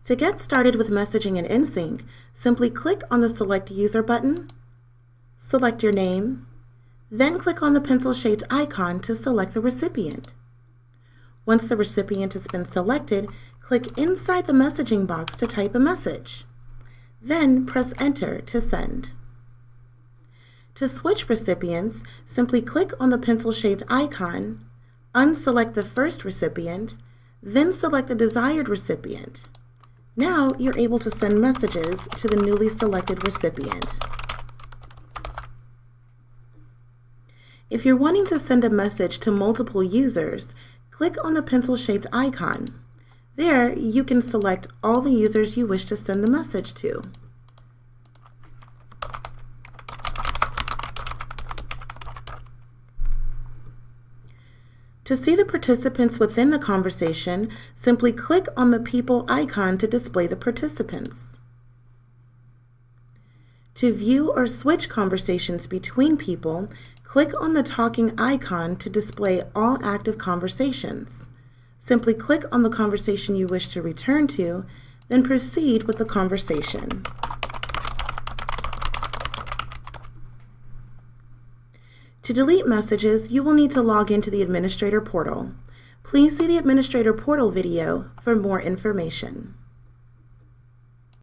To get started with messaging in InSync, simply click on the Select User button, select your name, then click on the pencil-shaped icon to select the recipient. Once the recipient has been selected, click inside the messaging box to type a message. Then press Enter to send. To switch recipients, simply click on the pencil-shaped icon, unselect the first recipient, then select the desired recipient. Now you're able to send messages to the newly selected recipient. If you're wanting to send a message to multiple users, click on the pencil-shaped icon. There, you can select all the users you wish to send the message to. To see the participants within the conversation, simply click on the people icon to display the participants. To view or switch conversations between people, click on the talking icon to display all active conversations. Simply click on the conversation you wish to return to, then proceed with the conversation. To delete messages, you will need to log into the Administrator portal. Please see the Administrator portal video for more information.